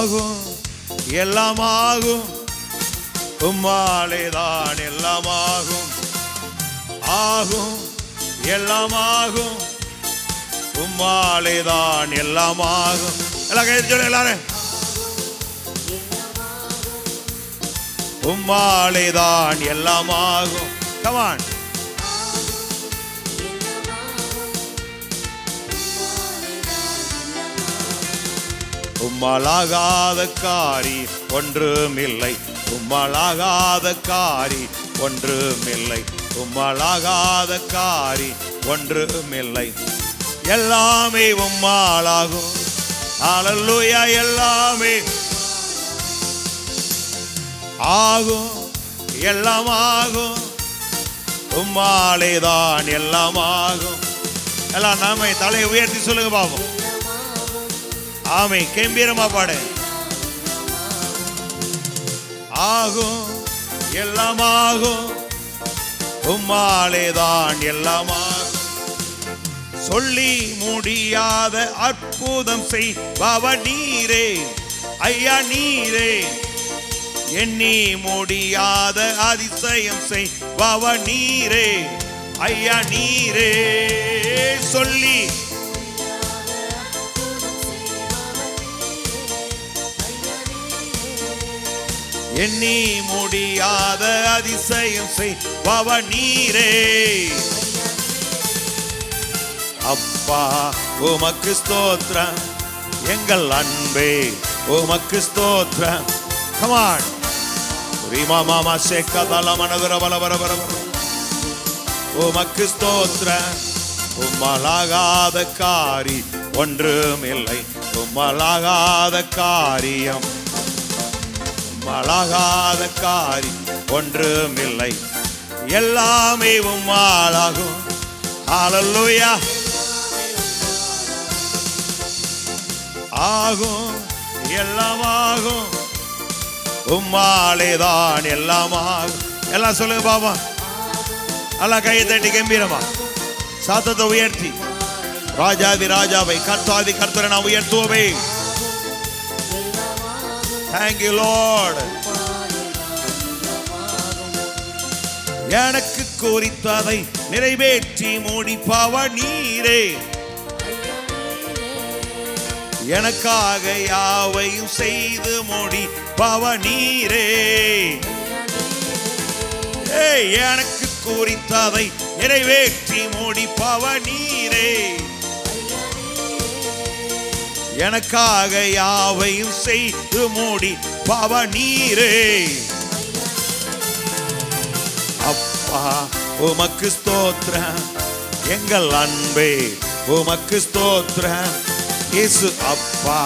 ஆகும் எல்லாமாகும், உம்மாலேதான் எல்லாமாகும். ஆகும் எல்லாமாகும், உம்மாலேதான் எல்லாமாகும். எல்லாம் கைது சொல்லுங்க எல்லாரும். உம்மாலேதான் எல்லாமாகும். கமான். உம்மாலாகாத காரி ஒன்றுமில்லை, உம்மாலாகாத காரி ஒன்றுமில்லை, உம்மாலாகாத காரி ஒன்றுமில்லை. எல்லாமே உம்மாலாகும். ஹல்லேலூயா. எல்லாமே ஆகும் எல்லாமாகும், உம்மாலேதான் எல்லாமாகும். எல்லாம் நாம தலையை உயர்த்தி சொல்லுங்க பாப்போம். ஆமை கம்பீரமா பாடு. ஆகும் எல்லாமாகும், உம்மாலேதான் எல்லாமாகும். சொல்லி முடியாத அற்புதம் செய்பவர் நீரே ஐயா நீரே. எண்ணி முடியாத அதிசயம் செய்பவர் நீரே ஐயா நீரே. சொல்லி எண்ணி முடியாத அதிசயம் செய்பவர் நீரே. அப்பா உமக்கு ஸ்தோத்திரம், எங்கள் அன்பே உமக்கு ஸ்தோத்திரம். Come on. Rima mama sekadala managara bala bara bara bara. உமக்கு ஸ்தோத்திரம். உம்மாலாகாத காரி ஒன்றுமில்லை, உம்மாலாகாத காரியம், உம்மாலாகாத காரி ஒன்றுமில்லை. எல்லாமே உம்மாலாகும். ஹல்லேலூயா. ஆகும் எல்லாமாகும், உம்மாலேதான் எல்லாமாகும். எல்லாம் சொல்லுங்க பாபா. எல்லாம் கையை தட்டி கம்பீரமா சத்தத்தை உயர்த்தி ராஜாதி ராஜாவை கர்த்தாதி கர்த்தரை நாம் உயர்த்துவோமே. Thank you Lord. எனக்கு குறித்ததை நிறைவேற்றி முடிப்பவர் நீரே. எனக்காக யாவையும் செய்து முடிப்பவர் நீரே. எனக்கு குறித்ததை நிறைவேற்றி முடிப்பவர் நீரே. எனக்காக யாவையும் செய்து முடிப்பவர் நீரே. அப்பா உமக்கு ஸ்தோத்திரம், எங்கள் அன்பே உமக்கு ஸ்தோத்திரம். இயேசு அப்பா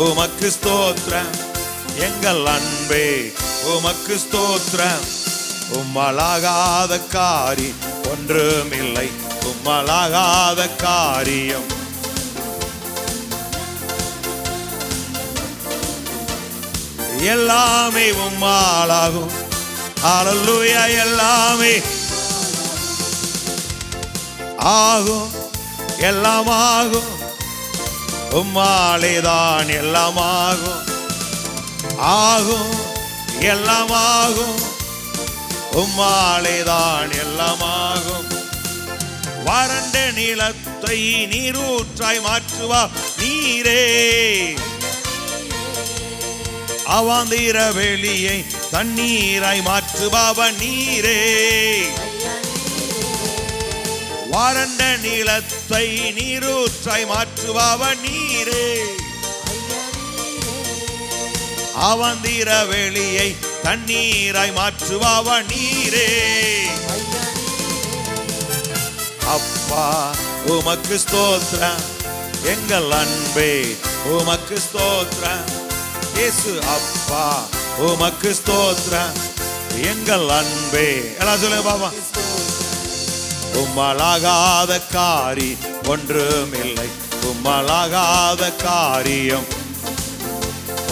உமக்கு ஸ்தோத்திரம், எங்கள் அன்பே உமக்கு ஸ்தோத்திரம். உம்மாலாகாத காரி ஒன்றுமில்லை, உம்மாலாகாத காரியம். எல்லாமே உம்மாலாகும். ஹல்லேலூயா. எல்லாமே ஆகும் எல்லாமாகும், உம்மாலேதான் எல்லாமாகும். ஆகும் எல்லாமாகும், உம்மாலேதான் எல்லாமாகும். வறண்ட நிலத்தை நீரூற்றாய் மாற்றுவார் நீரே. அவாந்திர வெளியை தண்ணீராய் மாற்றுபவர் நீரே. வறண்ட நிலத்தை நீரூற்றாய் மாற்றுபவர் நீரே. அவாந்திர வெளியை தண்ணீராய் மாற்றுபவர் நீரே. அப்பா உமக்கு ஸ்தோத்திரம், எங்கள் அன்பே உமக்கு ஸ்தோத்திரம். இயேசு அப்பா உமக்கு ஸ்தோத்திரம், எங்கள் அன்பே. எல்லாம் சொல்லுங்க பாபா. உம்மாலாகாத காரி ஒன்றுமில்லை, உம்மாலாகாத காரியம்,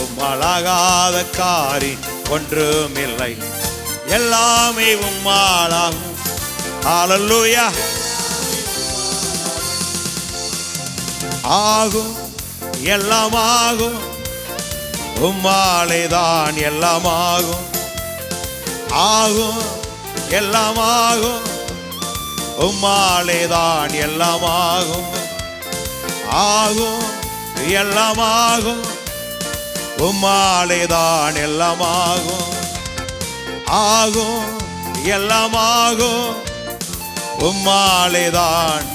உம்மாலாகாத காரி ஒன்றுமில்லை. எல்லாமே உம்மாலாகும். ஹல்லேலூயா. ஆகும் எல்லாமாகும், உம்மாலேதான் எல்லாம் ஆகும், ஆகும், எல்லாம் ஆகும். உம்மாலேதான் எல்லாம் ஆகும், ஆகும், எல்லாம் ஆகும். உம்மாலேதான் எல்லாம் ஆகும், ஆகும், எல்லாம் ஆகும். உம்மாலேதான்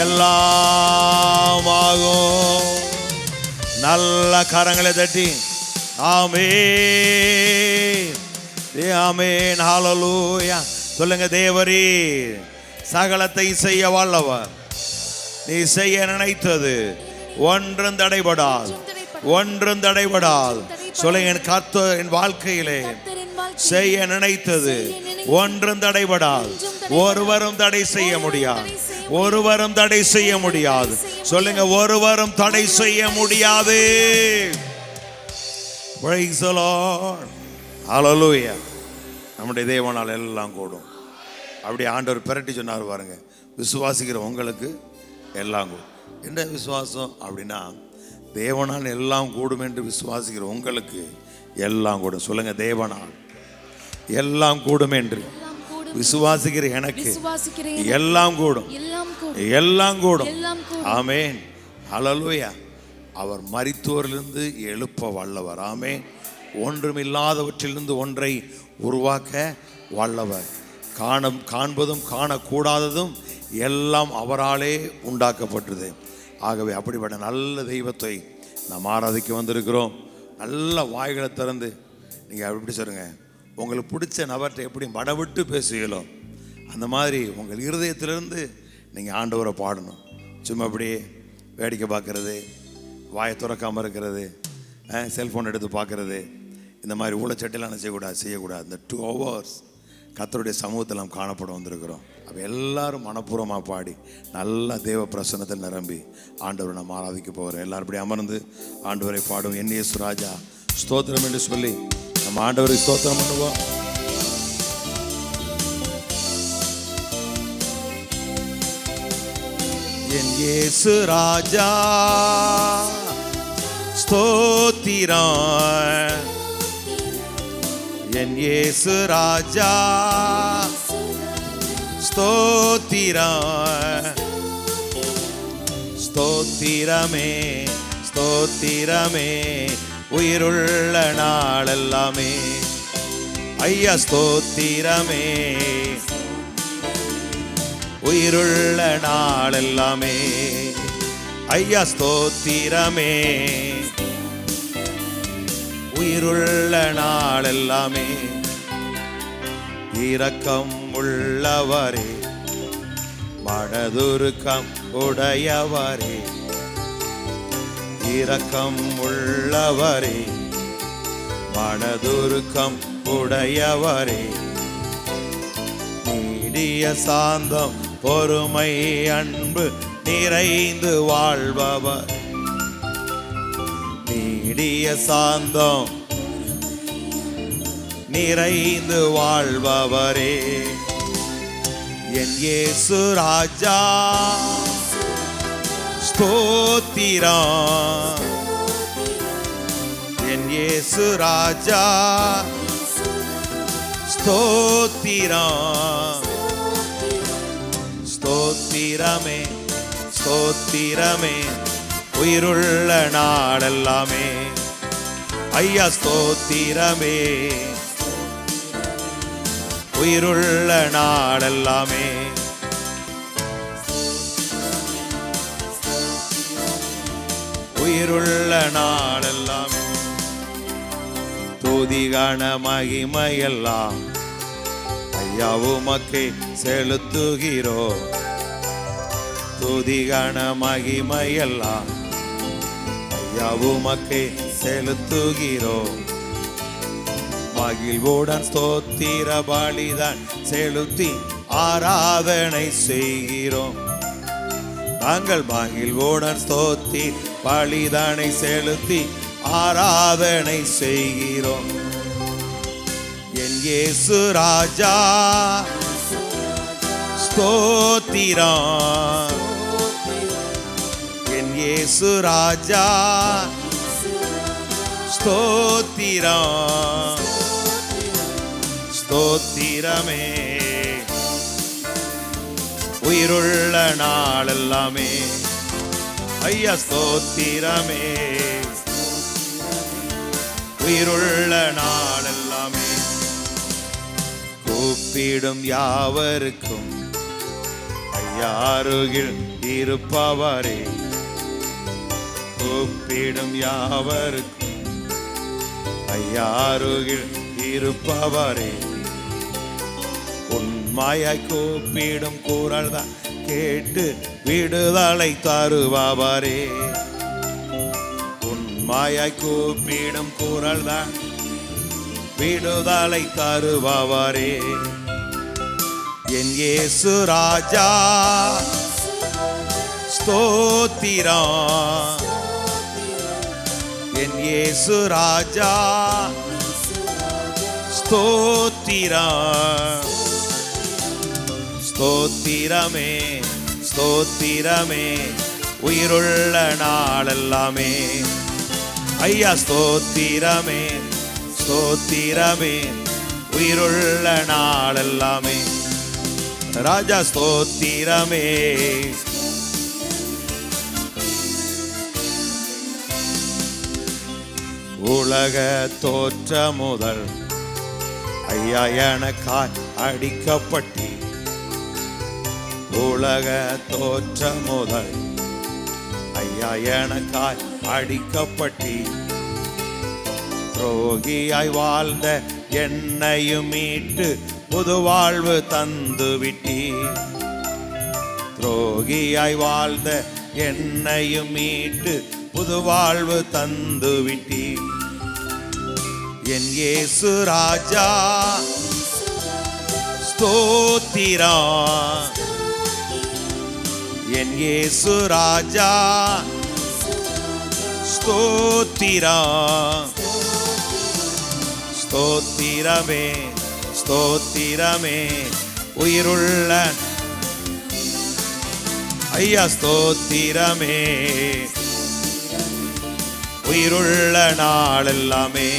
எல்லாம் ஆகும். நல்ல கரங்களை தட்டி ஆமென், ஆமென், ஹல்லேலூயா சொல்லுங்க. தேவரே சகலத்தை செய்ய வல்லவர், நீ செய்ய நினைத்தது ஒன்றும் தடைபடாது, ஒன்றும் தடைபடாது. சொல்லுங்க, என் கர்த்தர் என் வாழ்க்கையிலே செய்ய நினைத்தது ஒன்றும் தடைபடாது. ஒருவரும் தடை செய்ய முடியாது, ஒருவரும் தடை செய்ய முடியாது. சொல்லுங்க, ஒருவரும் தடை செய்ய முடியாது. Praise the Lord. Hallelujah. நம்முடைய தேவனால் எல்லாம் கூடும். அப்படி ஆண்டவர் பிரட்டி சொன்னார் பாருங்க, விசுவாசிக்கிற உங்களுக்கு எல்லாம் கூடும். என்ன விசுவாசம் அப்படின்னா, தேவனால் எல்லாம் கூடும் என்று விசுவாசிக்கிற உங்களுக்கு எல்லாம் கூடும். சொல்லுங்க, தேவனால் எல்லாம் கூடும் என்று விசுவாசிக்கிற எனக்கு எல்லாம் கூடும், எல்லாம் கூடும். ஆமென், ஹல்லேலூயா. அவர் மரித்தோரிலிருந்து எழுப்ப வல்லவர். ஆமென். ஒன்றுமில்லாதவற்றிலிருந்து ஒன்றை உருவாக்க வல்லவர். காண்பதும் காணக்கூடாததும் எல்லாம் அவராலே உண்டாக்கப்பட்டது. ஆகவே அப்படிப்பட்ட நல்ல தெய்வத்தை நாம் ஆராதிக்க வந்திருக்கிறோம். நல்ல வாய்களை திறந்து நீங்கள் எப்படி சொல்லுங்க, உங்களுக்கு பிடிச்ச நபர்கிட்ட எப்படி மடவிட்டு பேசுவீங்களோ அந்த மாதிரி உங்கள் இருதயத்திலிருந்து நீங்கள் ஆண்டவரை பாடணும். சும்மா அப்படியே வேடிக்கை பார்க்கறது, வாயை திறக்காமல் இருக்கிறது, செல்ஃபோன் எடுத்து பார்க்கறது, இந்த மாதிரி ஊழச்சட்டையெல்லாம் செய்யக்கூடாது. இந்த 2 hours கர்த்தருடைய சமூகத்தில் நாம் காணப்பட வந்திருக்கிறோம். அப்போ எல்லாரும் மனப்பூர்வமாக பாடி நல்ல தேவ பிரசன்னத்தில் நிரம்பி ஆண்டவரை நாம் ஆராதிக்க போகிறோம். எல்லாரும் இப்படி அமர்ந்து ஆண்டவரை பாடும். என் இயேசு ராஜா ஸ்தோத்திரம் என்று சொல்லி நம்ம ஆண்டவரை ஸ்தோத்திரம் பண்ணுவோம். என் இயேசு ராஜா ஸ்தோத்திரம், என் இயேசு ராஜா ஸ்தோத்திரம், ஸ்தோத்திரமே ஸ்தோத்திரமே உயிருள்ள நாளெல்லாமே. ஐயா ஸ்தோத்திரமே உயிருள்ள நாளெல்லாமே. ஐயா ஸ்தோத்திரமே உயிருள்ள நாளெல்லாமே. இரக்கம் உள்ளவரே, மனதுருக்கம் உடையவரே, இரக்கம் உள்ளவரே, மனதுருக்கம் உடையவரே, நீடிய சாந்தம் பொறுமை அன்பு நிறைந்து வாழ்பவர், நீடிய சாந்தம் நிறைந்து வாழ்பவரே. என் இயேசு ராஜா ஸ்தோத்திரம், என் இயேசு ராஜா ஸ்தோத்திரம், ஸ்தோத்திரமே ஸ்தோத்திரமே உயிருள்ள நாளெல்லாமே. ஐயா ஸ்தோத்திரமே உயிருள்ள நாளெல்லாமே. உயிருள்ள நாளெல்லாமே. துதிகான மகிமையெல்லாம் ஐயா உமக்கே செலுத்துகிறோம். துதிகான மகிமையெல்லாம் ஐயா உமக்கே செலுத்துகிறோம். மகிழ்வுடன் ஸ்தோத்திர பலிதான் செலுத்தி ஆராதனை செய்கிறோம். நாங்கள் மகிழ்வுடன் ஸ்தோத்திர பலிதானை செலுத்தி ஆராதனை செய்கிறோம். என் இயேசு ராஜா ஸ்தோத்திரம், என் இயேசு ராஜா ஸ்தோத்திரம் ஸ்தோத்திரமே. உயிருள்ள நாளெல்லாமே ஐயா ஸ்தோத்திரமே. உயிருள்ள நாளெல்லாமே கூப்பிடும் யாவருக்கும் ஐயா அருகில் இருப்பவரே. கூப்பிடும் யாவருக்கும் ஐயா அருகில் இருப்பவரே. உண்மையாய் கூப்பிடும் குரல் தான் கேட்டு விடுதலை தருபவரே. உண்மையாய் கூப்பிடும் குரல் தான் விடுதலை தருபவரே. என் இயேசு ராஜா ஸ்தோத்திரம். என் இயேசு ராஜா ஸ்தோத்திரம் ஸ்தோத்திரமே ஸ்தோத்திரமே. உயிருள்ள நாளெல்லாமே ஐயா ஸ்தோத்திரமே ஸ்தோத்திரமே. உயிருள்ள நாளெல்லாமே ராஜா ஸ்தோத்திரமே. உலக தோற்ற முதல் ஐயா எனக்காய் அடிக்கப்பட்டி. உலக தோற்ற முதல் ஐயா எனக்காய் அடிக்கப்பட்டி. துரோகியாய் வாழ்ந்த என்னையும் மீட்டு புது வாழ்வு தந்து விட்டி. துரோகியாய் வாழ்ந்த என்னையும் மீட்டு புது வாழ்வு தந்து விட்டி. என் இயேசு ராஜா ஸ்தோத்திரம். என் இயேசு ராஜா ஸ்தோத்திரம் ஸ்தோத்திரமே ஸ்தோத்திரமே. உயிருள்ள ஐயா ஸ்தோத்திரமே. உயிருள்ள நாளெல்லாமே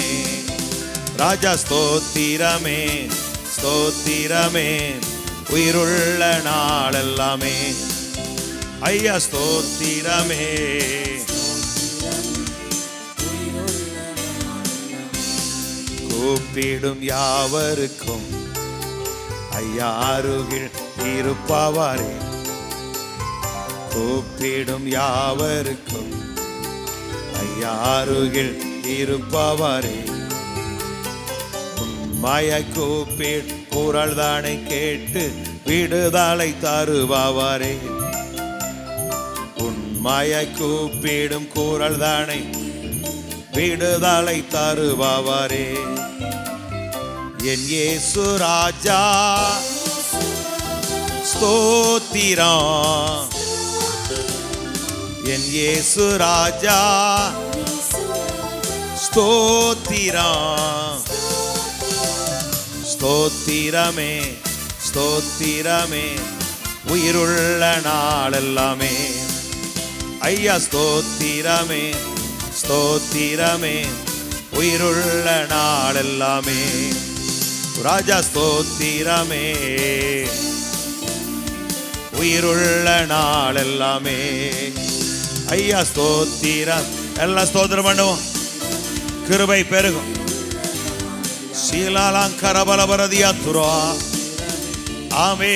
ராஜா ஸ்தோத்திரமே ஸ்தோத்திரமே. உயிருள்ள நாளெல்லாமே ஐயா ஸ்தோத்திரமே. கூப்பிடும் யாவருக்கும் ஐயா அருகில் இருப்பவரே. கூப்பிடும் யாவருக்கும் ஐயா அருகில் இருப்பவரே. உண்மையாய் கூப்பிடு குரல் தானே கேட்டு விடுதலை தருபவரே. உண்மையாய் கூப்பிடும் குரல் தானே விடுதலை தருபவரே. என் இயேசு ராஜா ஸ்தோத்திரம். என் இயேசு ராஜா ஸ்தோத்திரம் ஸ்தோத்திரமே ஸ்தோத்திரமே. உயிருள்ள நாளெல்லாமே ஐயா ஸ்தோத்திரமே ஸ்தோத்திரமே. உயிருள்ள நாளெல்லாமே ராஜா ஸ்தோத்திரமே. உயிருள்ள நாளெல்லாமே ஐயா ஸ்தோத்திரம். எல்லாம் ஸ்தோத்திரம் பண்ணுவோம். கிருபை பெருகும். சீலாலங்கரபலபரதியா துரா ஆமே.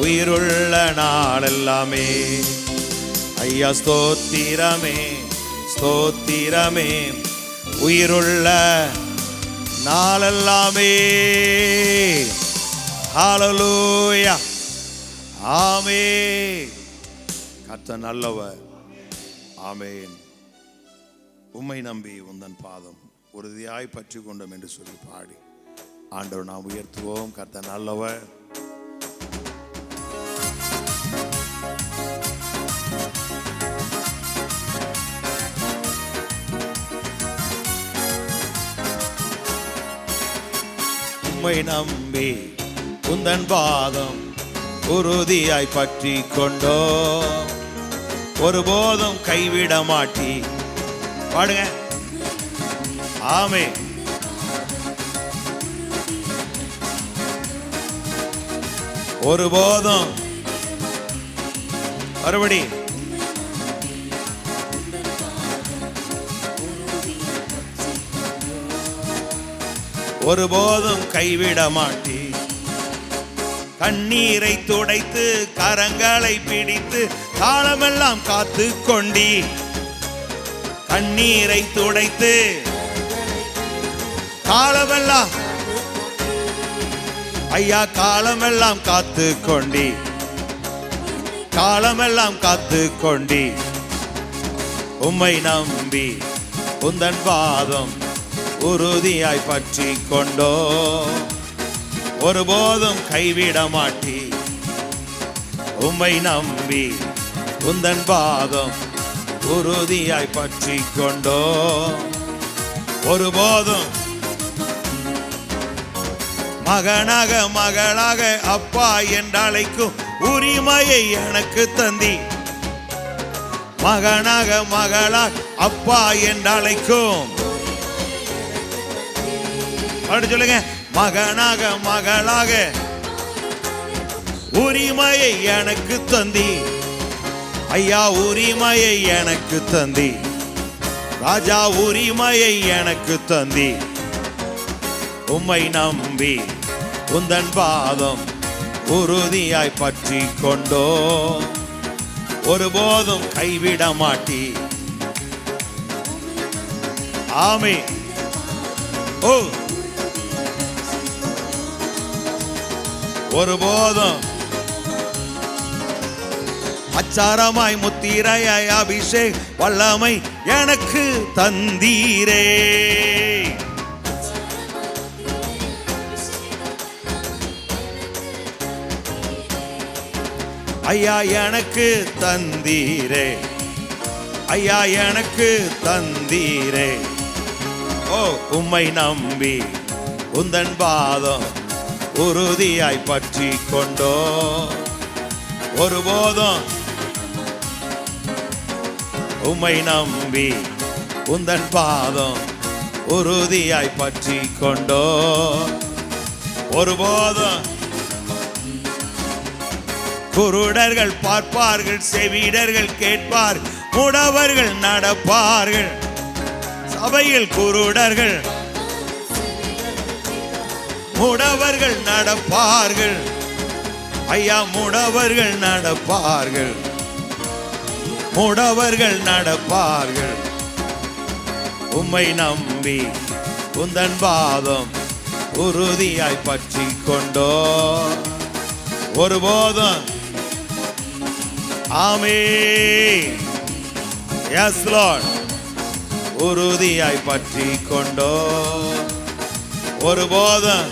உயிருள்ள நாளெல்லாமே ஐயா ஸ்தோத்திரமே ஸ்தோத்திரமே. உயிருள்ள நாளெல்லாமே ஹல்லேலூயா ஆமே. கர்த்தர் நல்லவர். ஆமென். உம்மை நம்பி உந்தன் பாதம் உறுதியாய் பற்றி கொண்டோம் என்று சொல்லி பாடி ஆண்டவர் நாம் உயர்த்துவோம். கர்த்தர் நல்லவர். உம்மை நம்பி உந்தன் பாதம் உறுதியாய் பற்றி கொண்டோ ஒருபோதும் கைவிட மாட்டி. பாடுங்க. ஆமே. ஒருபோதும் மறுபடி ஒருபோதும் கைவிட மாட்டே. கண்ணீரை துடைத்து கரங்களை பிடித்து காலமெல்லாம் காத்து கொண்டி. கண்ணீரை துடைத்து காலமெல்லாம் ஐயா காலமெல்லாம் காத்து கொண்டி. காலமெல்லாம் காத்து கொண்டி. உம்மை நம்பி உந்தன் பாதம் உறுதியாய் பற்றி கொண்டோ. ஒருபோதும் கைவிட மாட்டே. உம்மை நம்பி உந்தன் பாதம் உறுதியாய் பற்றி கொண்டோ. ஒருபோதும் மகனாக மகளாக அப்பா என்றழைக்கும் உரிமையை எனக்கு தந்தி. மகனாக மகளாக அப்பா என்றழைக்கும் சொல்லுங்க. மகனாக மகளாக உரிமையை எனக்கு தந்தி. ஐயா உரிமையை எனக்கு தந்தி. ராஜா உரிமையை எனக்கு தந்தி. உம்மை நம்பி உந்தன் பாதம் உறுதியாய் பற்றி கொண்டோ. ஒருபோதும் கைவிட மாட்டே. ஆமே. ஓ ஒருபோதும் அச்சாரமாய் முத்திரையாய் அபிஷேக் வல்லமை எனக்கு தந்தீரே. ஐயா எனக்கு தந்தீரே. ஐயா எனக்கு தந்தீரே. ஓ உம்மை நம்பி உந்தன் பாதம் உறுதியாய் பற்றி கொண்டோ. ஒருபோதும் உம்மை நம்பி உந்தன் பாதம் உறுதியாய் பற்றி கொண்டோ. ஒருபோதும் குருடர்கள் பார்ப்பார்கள், செவிடர்கள் கேட்பார், முடவர்கள் நடப்பார்கள். சபையில் குருடர்கள் முடவர்கள் நடப்பார்கள். ஐயா முடவர்கள் நடப்பார்கள். முடவர்கள் நடப்பார்கள். உம்மை நம்பி உந்தன் பாதம் உறுதியாய் பற்றி கொண்டோ. ஒருபோதும் ஆமே. Yes Lord. உறுதியாய் பற்றி கொண்டோ. ஒருபோதும்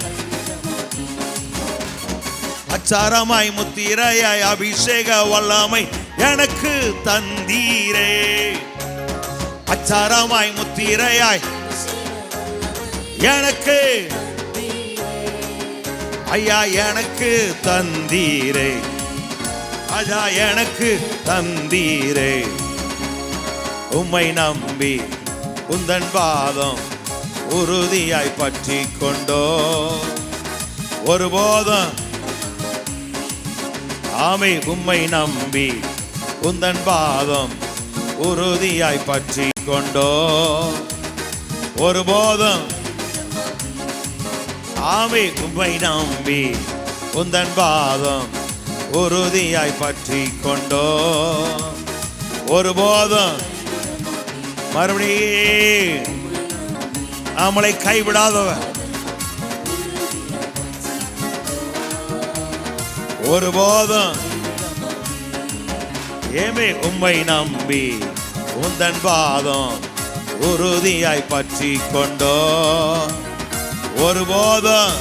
அச்சாரமாய் முத்திரையாய் அபிஷேக வல்லமை எனக்கு தந்தீரே. அச்சாரமாய் முத்திரையாய் எனக்கு ஐயா எனக்கு தந்தீரே. ஐயா எனக்கு தந்தீரே. உம்மை நம்பி உந்தன் பாதம் உறுதியாய் பற்றி கொண்டோ. ஒருபோதும் ஆமை. உம்மை நம்பி உந்தன் பாதம் உறுதியாய் பற்றி கொண்டோ. ஒருபோதும் ஆமை. உம்மை நம்பி உந்தன் பாதம் உறுதியாய் பற்றி கொண்டோ. ஒருபோதும் மறுபடியும் நம்மளை கைவிடாதவர். ஒருபோதும் ஏமே உம்மை நம்பி உந்தன் பாதம் உறுதியாய் பற்றி கொண்டோ. ஒருபோதும்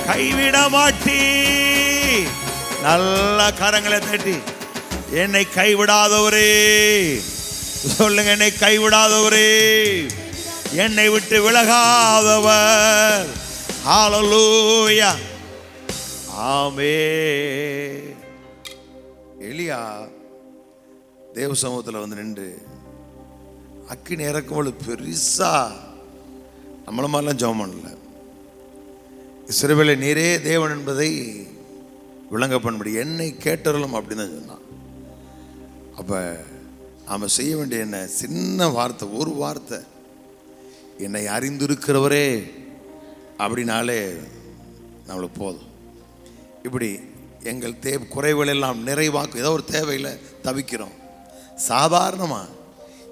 கைவிட மாட்டீ. நல்ல கரங்களை தட்டி என்னை கைவிடாதவரே சொல்லுங்க. என்னை கைவிடாதவரே, என்னை விட்டு விலகாதவர். ஹல்லேலூயா. ஆமென். எலியா தேவ சமூகத்தில் வந்து நின்று அக்கினி இறக்கும் பொழுது பெருசா நம்மள மாதிரிலாம் ஜெபம் பண்ணல. இஸ்ரவேலை நீரே தேவன் என்பதை விளங்க பண்ண முடியும். என்னை கேட்டவர்களும் அப்படின்னு தான் சொன்னான். அப்போ நாம் செய்ய வேண்டிய என்ன? சின்ன வார்த்தை, ஒரு வார்த்தை, என்னை அறிந்திருக்கிறவரே அப்படின்னாலே நம்மளுக்கு போதும். இப்படி எங்கள் குறைவுகள் எல்லாம் நிறைவாக்கும். ஏதோ ஒரு தேவையில் தவிக்கிறோம், சாதாரணமாக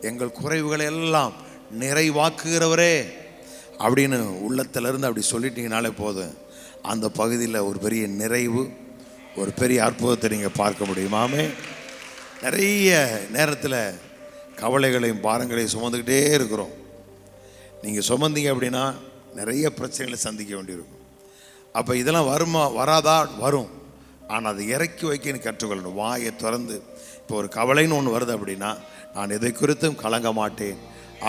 எங்கள் குறைவுகளை எல்லாம் நிறைவாக்குகிறவரே அப்படின்னு உள்ளத்திலிருந்து அப்படி சொல்லிட்டீங்கனாலே போதும். அந்த பகுதியில் ஒரு பெரிய நிறைவு, ஒரு பெரிய அற்புதத்தை நீங்கள் பார்க்க முடியுமாமே. நிறைய நேரத்தில் கவலைகளையும் பாரங்களையும் சுமந்துக்கிட்டே இருக்கிறோம். நீங்கள் சுமந்தீங்க அப்படின்னா நிறைய பிரச்சனைகளை சந்திக்க வேண்டியிருக்கும். அப்போ இதெல்லாம் வருமா வராதா? வரும். ஆனால் அதை இறக்கி வைக்கன்னு கற்றுக்கொள்ளணும். வாயை திறந்து இப்போ ஒரு கவலைன்னு ஒன்று வருது அப்படின்னா, நான் எதை குறித்தும் கலங்க மாட்டேன்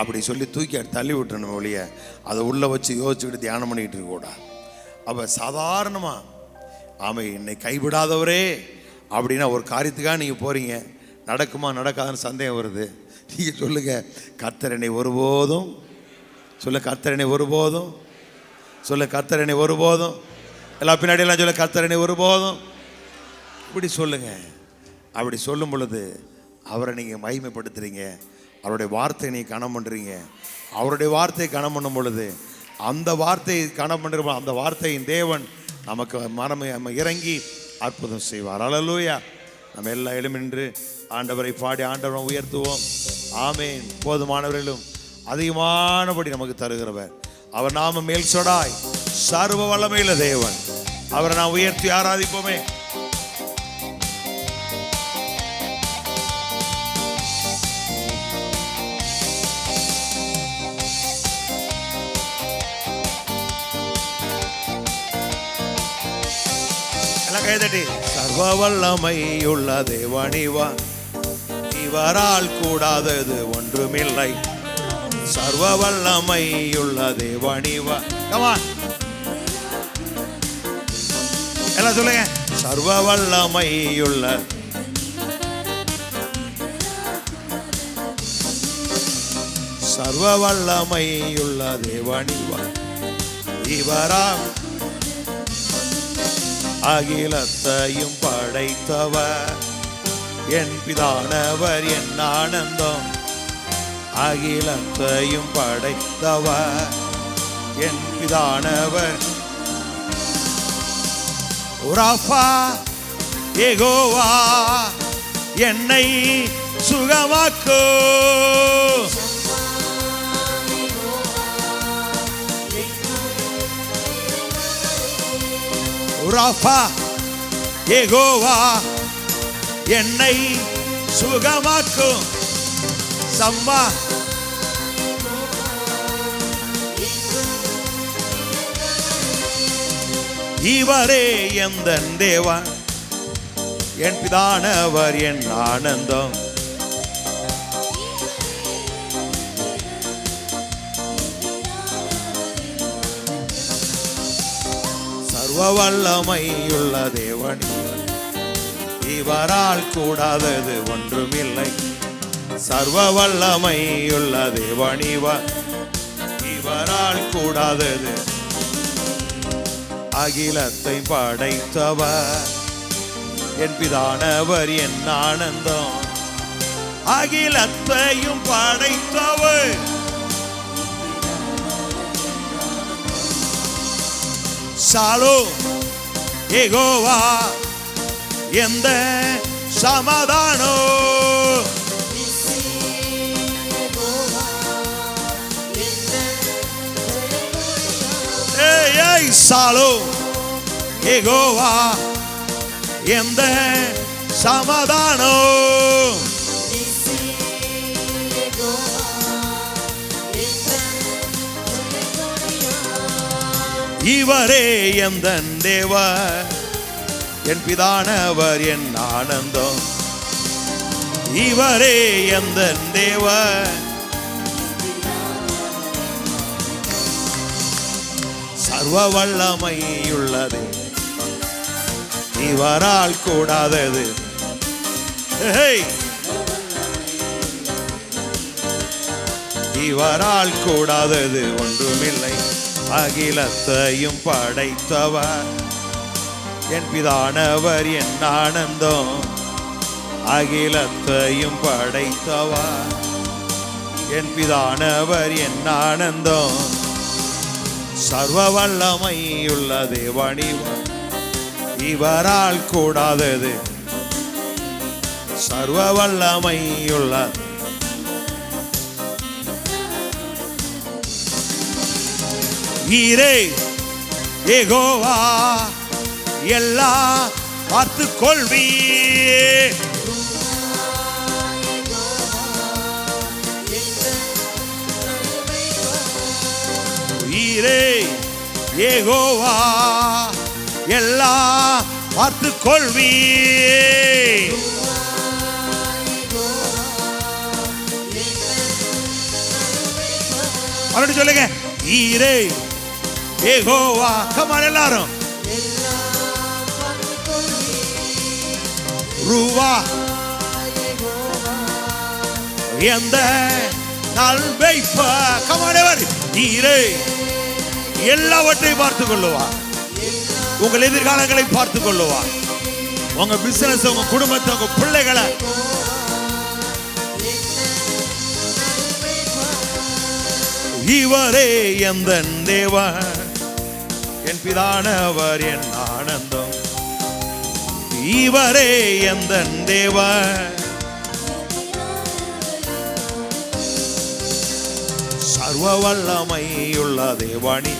அப்படி சொல்லி தூக்கி தள்ளி விட்டுறணும் ஒழிய அதை உள்ளே வச்சு யோசிச்சுக்கிட்டு தியானம் பண்ணிக்கிட்டு இருக்கக்கூடாது. அப்போ சாதாரணமாக ஆமை என்னை கைவிடாதவரே அப்படின்னா ஒரு காரியத்துக்காக நீங்கள் போகிறீங்க, நடக்குமா நடக்காதுன்னு சந்தேகம் வருது. நீங்கள் சொல்லுங்கள், கர்த்தர் என்னை ஒருபோதும், கர்த்தர் என்னை ஒருபோதும், கர்த்தர் என்னை ஒருபோதும், எல்லா பின்னாடியெல்லாம் கர்த்தர் என்னை ஒருபோதும் இப்படி சொல்லுங்கள். அப்படி சொல்லும் பொழுது அவரை நீங்கள் மகிமைப்படுத்துறீங்க, அவருடைய வார்த்தையை நீங்கள் கனம் பண்ணுறீங்க. அவருடைய வார்த்தையை கனம் பண்ணும் பொழுது, அந்த வார்த்தையை கனம் பண்ணுற அந்த வார்த்தையின் தேவன் நமக்கு நம்ம இறங்கி அற்புதம் செய்வார். அல்லேலூயா. நம்ம எல்லாம் எழுமின்று ஆண்டவரை பாடி ஆண்டவரை உயர்த்துவோம். ஆமேன். போதுமானவர்களும் அதிகமானபடி நமக்கு தருகிறவர் அவர். நாம மேல் சொடாய் சர்வ வல்லமையுள்ள தேவன். அவரை நாம் உயர்த்தி ஆராதிப்போமே. சர்வ வல்லமையுள்ள தேவனிவா, இவரால் கூடாதது ஒன்றுமில்லை. சர்வ வல்லமையுள்ள தேவனிவா. எல்லாம் சொல்லுங்க. சர்வ வல்லமையுள்ள, சர்வ வல்லமையுள்ள தேவனிவா, இவரால் அகிலத்தையும் படைத்தவர் என் பிதானவர், என் ஆனந்தம். அகிலத்தையும் படைத்தவர் என் பிதானவர். ராஃபா யெகோவா என்னை சுகமாக்கு. ராஃபா யெகோவா என்னை சுகமாக்கும். சம்மா இவரே எந்தன் தேவன், என் பிதானவர், என் ஆனந்தம். சர்வ வல்லமையுள்ள தேவன், இவரால் கூடாதது ஒன்றுமில்லை. சர்வ வல்லமையுள்ள தேவன், இவரால் கூடாதது. அகிலத்தை படைத்தவர் என் பிதானவர், என் ஆனந்தம். அகிலத்தையும் படைத்தவர் ஷாலோம் யெகோவா எந்த சமாதானம். ஷாலோம் யெகோவா எந்த சமாதானம். இவரே எந்தன் தேவர், என் பிதானவர், என் ஆனந்தம். இவரே எந்தன் தேவர், சர்வ வல்லமையுள்ளது, இவரால் கூடாதது. இவரால் கூடாதது ஒன்றுமில்லை. அகிலத்தையும் படைத்தவர் என் பிதானவர், என் ஆனந்தம். அகிலத்தையும் படைத்தவர் என் பிதானவர், என் ஆனந்தம். சர்வ வல்லமையுள்ள தேவனிவர், இவரால் கூடாதது. சர்வ வல்லமையுள்ள ஈரே யெகோவா, எல்லாம் பார்த்து கொள்வீ. ஈரே யெகோவா, எல்லாம் பார்த்து கொள்வீ. மறுபடியும் சொல்லுங்க, ஈரே யெகோவா. கமான் எல்லாரும். ரூவா எந்த நல்வைப்ப. கமான், ஈரே எல்லாவற்றையும் பார்த்துக் கொள்ளுவார். உங்கள் எதிர்காலங்களை பார்த்துக் கொள்ளுவார். உங்க பிசினஸ், உங்க குடும்பத்தை, உங்க பிள்ளைகளை. இவரே எந்த தேவன், என் பிதானவர், என் ஆனந்தம். இவரே எந்த தேவன், சர்வ வல்லமையுள்ள தேவானி.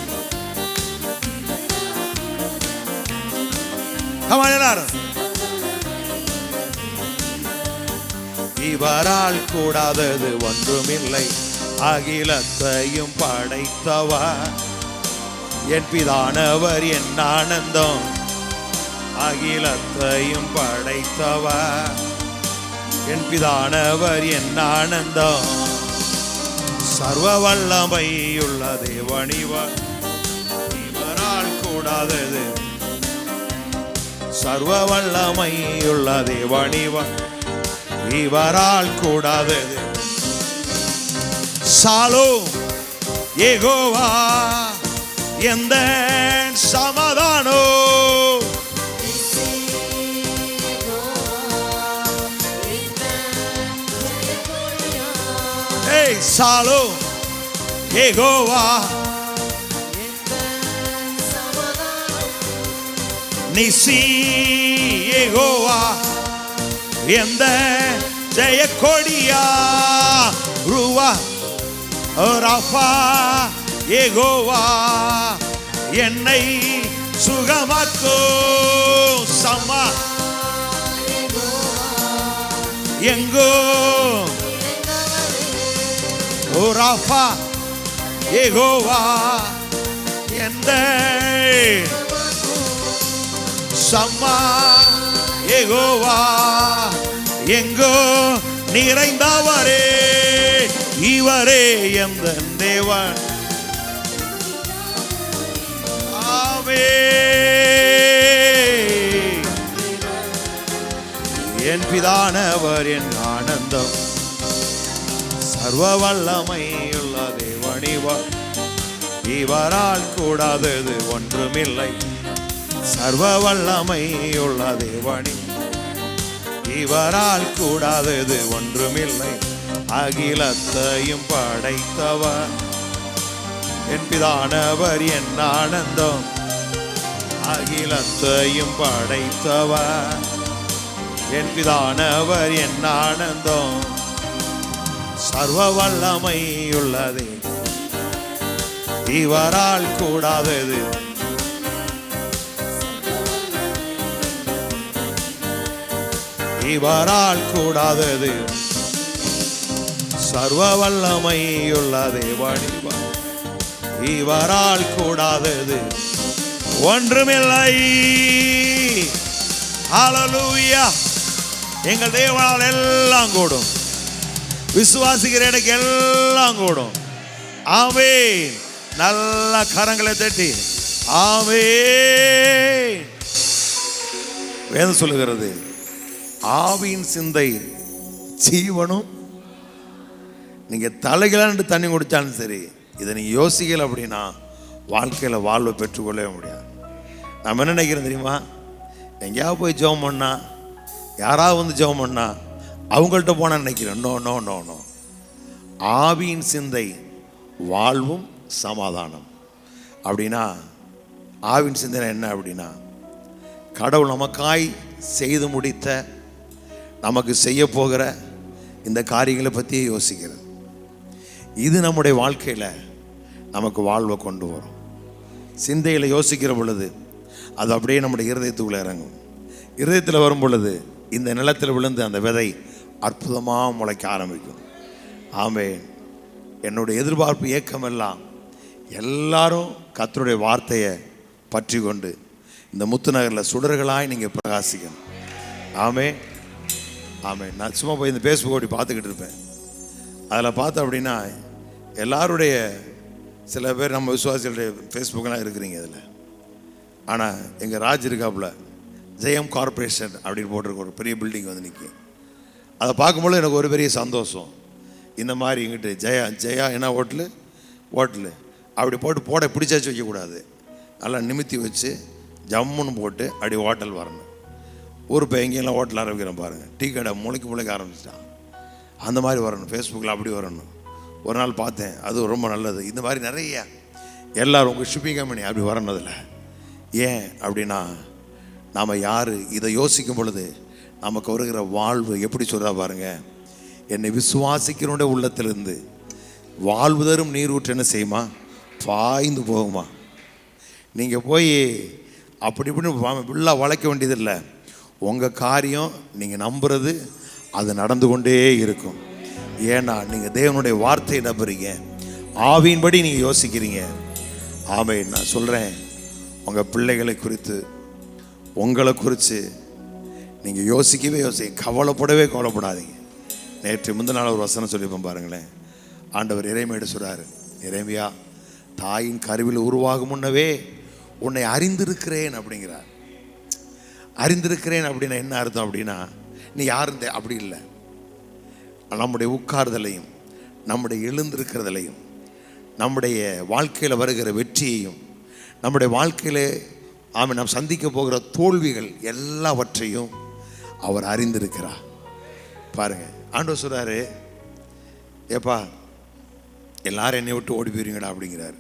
எல்லாரும். இவரால் கூடாதது ஒன்றுமில்லை. அகிலத்தையும் படைத்தவர் என் பிதானவர், என் ஆனந்தம். அகிலத்தையும் படைத்தவர் என் பிதானவர், என் ஆனந்தம். சர்வ வல்லமையுள்ள தேவனிவர், இவரால் கூடாதது. சர்வ வல்லமையுள்ள தேவனிவர், இவரால் கூடாதது. ஷாலோம் யெகோவா, எந்த சமாதானோ. ஷாலோம் யெகோவா, நிசி யெகோவா, எந்த ஜெய கொடியா. ரூவா ராஃபா யெகோவா, என்னை சுகமாக்கோ. சமா எங்கோ. ஓ ராஃபா யெகோவா, எந்த சம்மா யெகோவா, எங்கோ நிறைந்தவரே. இவரே எந்த தேவன். ஆமென். என் பிதானவர், என் ஆனந்தம். சர்வ வல்லமையுள்ள தேவனிவர், இவரால் கூடாதது ஒன்றுமில்லை. சர்வ வல்லமையுள்ள தேவனி, இவரால் கூடாதது ஒன்றுமில்லை. அகிலத்தையும் படைத்தவர் என் பிதானவர், என் ஆனந்தம். அகிலத்தையும் படைத்தவர் என் பிதானவர், என் ஆனந்தம். சர்வ வல்லமையுள்ளதே, இவரால் கூடாதது. இவரால் கூடாதது. சர்வ வல்லமையுள்ள தேவனிவர், இவரால் கூடாதது ஒன்றுமில்லை. ஹல்லேலூயா. எங்கள் தேவனால் எல்லாம் கூடும். விசுவாசிக்கிற எனக்கு எல்லாம் கூடும். ஆமென். நல்ல கரங்களை தட்டி ஆமென். வேதம் சொல்லுகிறது, ஆவியின் சிந்தை ஜீவனும் நீங்கள் தலைகளாண்டு தண்ணி குடித்தாலும் சரி, இதை நீங்கள் யோசிக்கலை அப்படின்னா வாழ்க்கையில் வாழ்வை பெற்றுக்கொள்ளவே முடியாது. நம்ம என்ன நினைக்கிறோம் தெரியுமா? எங்கேயாவது போய் ஜெபம் பண்ணா, யாராவது வந்து ஜெபம் பண்ணா அவங்கள்ட்ட போனால் நினைக்கிறேன். No no no no. ஆவியின் சிந்தை வாழ்வும் சமாதானம். அப்படின்னா ஆவியின் சிந்தனை என்ன அப்படின்னா, கடவுள் நமக்காய் செய்து முடித்த, நமக்கு செய்ய போகிற இந்த காரியங்களை பற்றியே யோசிக்கிறது. இது நம்முடைய வாழ்க்கையில் நமக்கு வாழ்வை கொண்டு வரும். சிந்தையில் யோசிக்கிற பொழுது அது அப்படியே நம்முடைய இருதயத்துக்குள்ளே இறங்கும். இருதயத்தில் வரும் பொழுது இந்த நிலத்தில் விழுந்து அந்த விதை அற்புதமாக முளைக்க ஆரம்பிக்கும். ஆமென். என்னுடைய எதிர்பார்ப்பு ஏக்கமெல்லாம் எல்லாரும் கர்த்தருடைய வார்த்தையை பற்றி கொண்டு இந்த முத்துநகரில் சுடர்களாய் நீங்கள் பிரகாசிக்கணும். ஆமென் ஆமென். நான் சும்மா போய் இந்த ஃபேஸ்புக் ஓடி பார்த்துக்கிட்டு இருப்பேன். அதில் பார்த்தேன் அப்படின்னா எல்லாருடைய, சில பேர் நம்ம விசுவாசிகளுடைய ஃபேஸ்புக்கெலாம் இருக்கிறீங்க இதில். ஆனால் எங்கள் ராஜ் இருக்காப்புல ஜெயம் கார்பரேஷன் அப்படின்னு போட்டிருக்க ஒரு பெரிய பில்டிங் வந்து நிற்கும். அதை பார்க்கும்போது எனக்கு ஒரு பெரிய சந்தோஷம். இந்த மாதிரி இங்கிட்டு ஜெயா என்ன ஹோட்டலு அப்படி போட பிடிச்சாச்சு வைக்கக்கூடாது, நல்லா நிமித்தி வச்சு ஜம்முன்னு போட்டு அப்படி ஹோட்டல் வரணும். ஊர் இப்போ எங்கேயெல்லாம் ஹோட்டல் ஆரம்பிக்கிறேன் பாருங்கள், டீ கடை முளைக்க ஆரம்பிச்சிட்டான். அந்த மாதிரி வரணும், ஃபேஸ்புக்கில் அப்படி வரணும். ஒரு நாள் பார்த்தேன், அது ரொம்ப நல்லது. இந்த மாதிரி நிறைய எல்லோரும் உங்கள் ஷிப்பிங் கம்பெனி அப்படி வரணுதில்ல. ஏன் அப்படின்னா நாம் யார் இதை யோசிக்கும் பொழுது நமக்கு வருகிற வாழ்வு எப்படி சொல்கிறா பாருங்கள். என்னை விசுவாசிக்கிறோட உள்ளத்திலிருந்து வாழ்வு தரும் நீர் ஊற்று என்ன செய்யுமா? பாய்ந்து போகுமா. நீங்கள் போய் அப்படி இப்படின்னு ஃபுல்லாக வளைக்க வேண்டியதில்லை. உங்கள் காரியம் நீங்கள் நம்புறது அது நடந்து கொண்டே இருக்கும். ஏன்னா நீங்கள் தேவனுடைய வார்த்தையை நம்புறீங்க, ஆவியின்படி நீங்கள் யோசிக்கிறீங்க. ஆமென். நான் சொல்கிறேன், உங்கள் பிள்ளைகளை குறித்து, உங்களை குறித்து நீங்கள் கவலைப்படாதீங்க. நேற்று முந்தின நாள் ஒரு வசனம் சொல்லிப்போம் பாருங்களேன். ஆண்டவர் இறைமையிட சொல்கிறாரு, இறைமையா தாயின் கருவில் உருவாகும் முன்னவே உன்னை அறிந்திருக்கிறேன் அப்படிங்கிறார். அறிந்திருக்கிறேன் அப்படின்னா என்ன அர்த்தம் அப்படின்னா, நீ யாருந்த அப்படி இல்லை. நம்முடைய உட்கார்தலையும் நம்முடைய எழுந்திருக்கிறதுலையும் நம்முடைய வாழ்க்கையில் வருகிற வெற்றியையும் நம்முடைய வாழ்க்கையில் நாம் சந்திக்க போகிற தோல்விகள் எல்லாவற்றையும் அவர் அறிந்திருக்கிறார். பாருங்க, ஆண்டவர் சொல்றாரு, ஏப்பா எல்லாரும் என்னை விட்டு ஓடி போயிருங்கடா அப்படிங்கிறாரு.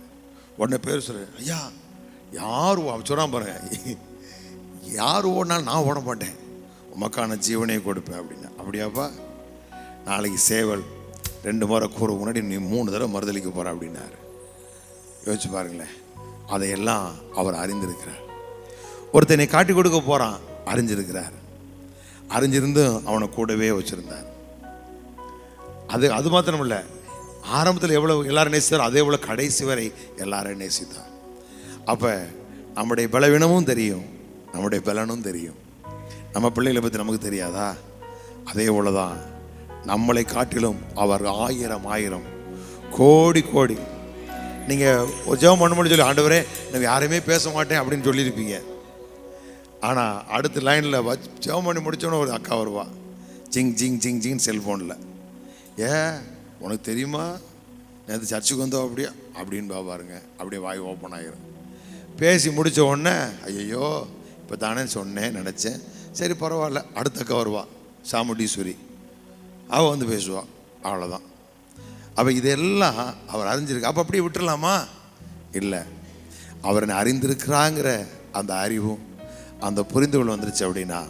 உடனே பேர் சொல்ற, ஐயா யார் சொல்றான் பாருங்க, யார் ஓடினாலும் நான் ஓட மாட்டேன், உமக்கான ஜீவனையை கொடுப்பேன் அப்படின்னா. அப்படியாப்பா, நாளைக்கு சேவல் 2 முறை கூற முன்னாடி நீ 3 தடவை மறுதளிக்க போற அப்படின்னாரு. யோசிச்சு பாருங்களேன். அதையெல்லாம் அவர் அறிந்திருக்கிறார். ஒருத்தனை காட்டி கொடுக்க போறான், அறிஞ்சிருக்கிறார். அறிஞ்சிருந்தும் அவனை கூடவே வச்சிருந்தார். அது மாத்திரம் இல்லை, ஆரம்பத்தில் எவ்வளவு எல்லாரும் நேசித்தார், அதே போல கடைசி வரை எல்லாரையும் நேசித்தார். அப்போ நம்முடைய பலவீனமும் தெரியும், நம்முடைய பலனும் தெரியும். நம்ம பிள்ளைகளை பற்றி நமக்கு தெரியாதா? அதே போல தான் நம்மளை காட்டிலும் அவர் 1000 கோடி நீங்கள் ஒரு ஜெபம் பண்ண முடியும் சொல்லி, ஆண்டவரே நான் யாரையுமே பேச மாட்டேன் அப்படின்னு சொல்லியிருப்பீங்க. ஆனால் அடுத்த லைனில் ஜெபம் பண்ணி முடித்தோன்னு ஒரு அக்கா வருவா, ஜிங் ஜிங் ஜிங் ஜிங் செல்ஃபோனில், உனக்கு தெரியுமா நேற்று சர்ச்சுக்கு வந்தோம் அப்படின்னு பாருங்க. அப்படியே வாய் ஓப்பன் ஆகிரும். பேசி முடித்த உடனே, ஐயோ இப்போ தானே சொன்னேன் நினச்சேன், சரி பரவாயில்ல. அடுத்த அக்கா வருவா, சாமுண்டீஸ்வரி, அவள் வந்து பேசுவாள், அவ்வளோதான். அப்போ இதெல்லாம் அவர் அறிஞ்சிருக்கு. அப்போ அப்படியே விட்டுடலாமா? இல்லை, அவர் அறிந்திருக்கிறாங்கிற அந்த அறிவும் அந்த புரிந்துகொள் வந்துருச்சு அப்படின்னா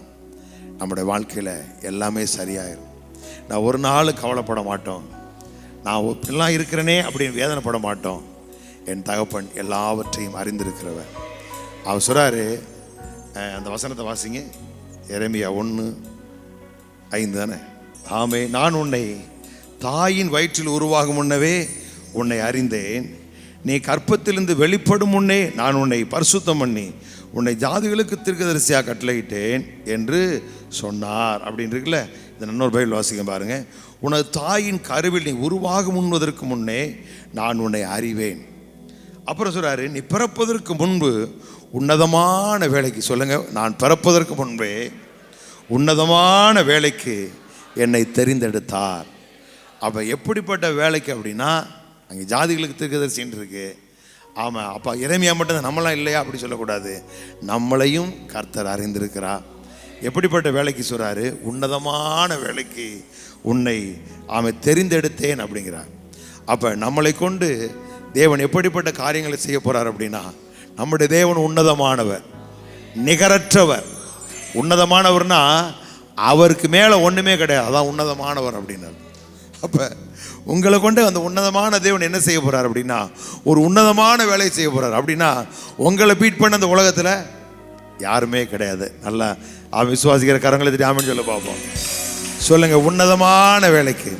நம்முடைய வாழ்க்கையில் எல்லாமே சரியாயிரும். நான் ஒரு நாள் கவலைப்பட மாட்டோம், நான் இப்படிலாம் இருக்கிறேனே அப்படின்னு வேதனைப்பட மாட்டோம். என் தகப்பன் எல்லாவற்றையும் அறிந்திருக்கிறவர். அவர் சொல்கிறாரு, அந்த வசனத்தை வாசிங்க, எரேமியா 1:5 தானே. ஆமே, நான் உன்னை தாயின் வயிற்றில் உருவாகும் முன்னவே உன்னை அறிந்தேன், நீ கற்பத்திலிருந்து வெளிப்படும் முன்னே நான் உன்னை பரிசுத்தம் பண்ணி உன்னை ஜாதிகளுக்கு தீர்க்கதரிசியாக கட்டளையிட்டேன் என்று சொன்னார் அப்படின்னு இருக்குல்ல. இந்த இன்னொரு பைபிள் வாசிக்க பாருங்க. உனது தாயின் கருவில் நீ உருவாக முன்வதற்கு முன்னே நான் உன்னை அறிவேன். அப்புறம் சொல்றாரு, நீ பிறப்பதற்கு முன்பு உன்னதமான வேலைக்கு, சொல்லுங்க, நான் பிறப்பதற்கு முன்பே உன்னதமான வேலைக்கு என்னை தெரிந்தெடுத்தார். அப்போ எப்படிப்பட்ட வேலைக்கு அப்படின்னா, அங்கே ஜாதிகளுக்கு தீர்க்கதரிசின்னு இருக்கு. ஆமாம், அப்போ எரேமியா மட்டும் நம்மளாம் இல்லையா அப்படி சொல்லக்கூடாது. நம்மளையும் கர்த்தர் அறிந்திருக்கிறார். எப்படிப்பட்ட வேலைக்கு சொல்கிறாரு? உன்னதமான வேலைக்கு உன்னை தெரிந்தெடுத்தேன் அப்படிங்கிறார். அப்போ நம்மளை கொண்டு தேவன் எப்படிப்பட்ட காரியங்களை செய்ய போகிறார் அப்படின்னா, நம்முடைய தேவன் உன்னதமானவர், நிகரற்றவர். உன்னதமானவர்னா அவருக்கு மேலே ஒன்றுமே கிடையாது, அதான் உன்னதமானவர் அப்படின்னார். அப்போ உங்களை கொண்டு அந்த உன்னதமான தேவன் என்ன செய்ய போகிறார் அப்படின்னா, ஒரு உன்னதமான வேலையை செய்ய போகிறார். அப்படின்னா உங்களை பீட் பண்ண அந்த உலகத்தில் யாருமே கிடையாது. நல்லா விசுவாசிக்கிற கரங்களை திட்டி ஆமென் சொல்ல பார்ப்போம். சொல்லுங்க, உன்னதமான வேலைக்கு,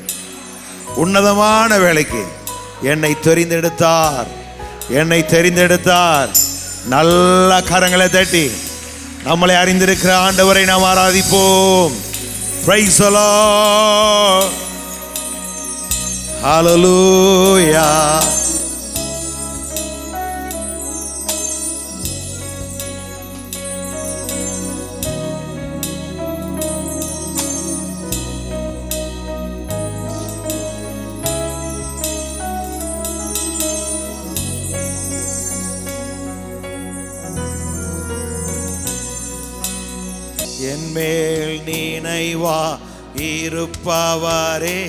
உன்னதமான வேலைக்கு என்னை தெரிந்தெடுத்தார், என்னை தெரிந்தெடுத்தார். நல்ல கரங்களை தட்டி நம்மளை அறிந்திருக்கிற ஆண்டவரை நாம் ஆராதிப்போம். பிரைஸ் தி லார்ட், ஹல்லேலூயா. என்மேல் நினைவா இருப்பவரே,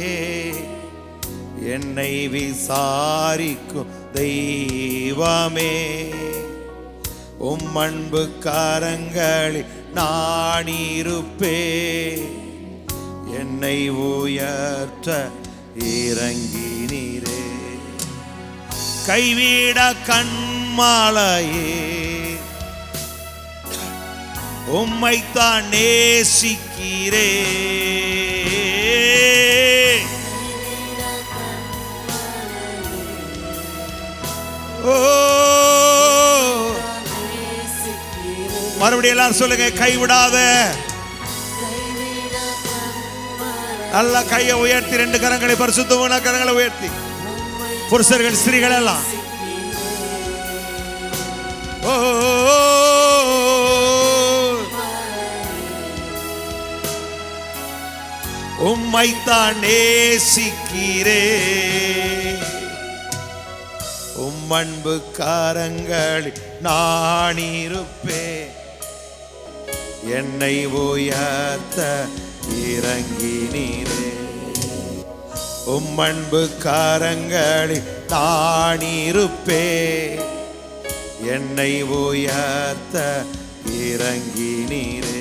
என்னை விசாரிக்கும் தெய்வமே, அன்பு கரங்களில் நான் இருப்பேன், என்னை உயர்த்த இறங்கினீரே. கைவிட கண்மாலையே, உம்மைத்தான் நேசிக்கிறே. ஓ, மறுபடியும் எல்லாரும் சொல்லுங்க, கைவிடாத. நல்ல கையை உயர்த்தி, ரெண்டு கரங்களை, பரிசுத்தமான கரங்களை உயர்த்தி, புருஷர்கள் ஸ்திரீகள் எல்லாம் ஓ, உம்மைத்தான் நேசிக்கிறே, அன்பு கரங்களில் நான் இருப்பேன், என்னை உயர்த்த இறங்கினீரே. அன்பு கரங்களில் நான் இருப்பேன், என்னை உயர்த்த இறங்கினீரே.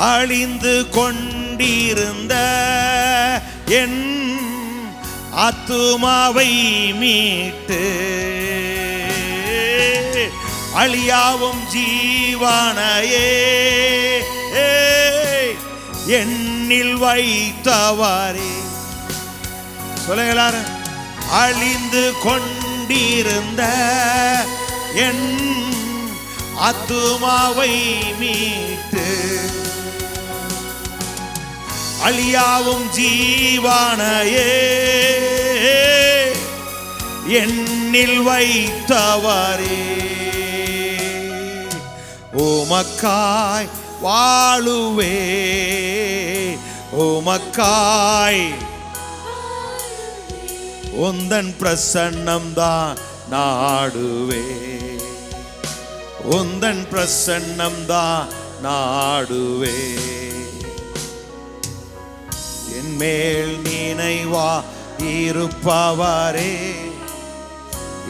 அழிந்து கொண்டிருந்த என் ஆத்துமாவை மீட்டு, அழியாவும் ஜீவனையே என்னில் வைத்தவாரே. சொல்லுங்களாரு, அழிந்து கொண்டிருந்த என் ஆத்துமாவை மீட்டு, அழியாவும் ஜீவனையே என்னில் வைத்தவரே. உமக்காய் வாழுவே, உமக்காய் உந்தன் பிரசன்னம்தான் நாடுவே, உந்தன் பிரசன்னம்தான் நாடுவே. மேல் நினைவா இருப்பவரே,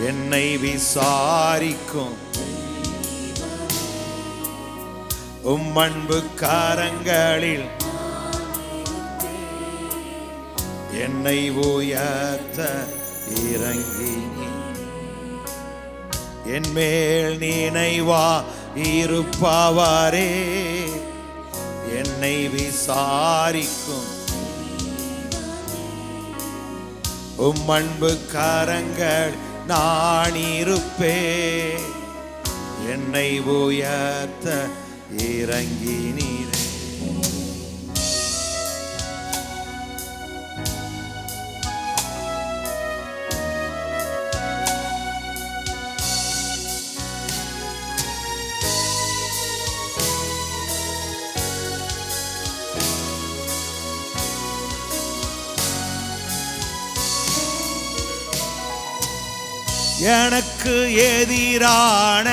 என்னை விசாரிக்கும் அன்பு கரங்களில் என்னை உயர்த்த இறங்கினீ. என் மேல் நினைவா இருப்பவரே, என்னை விசாரிக்கும் அன்பு கரங்கள் நான் இருப்பேன், என்னை உயர்த்த இறங்கினீரே. எனக்கு எதிரான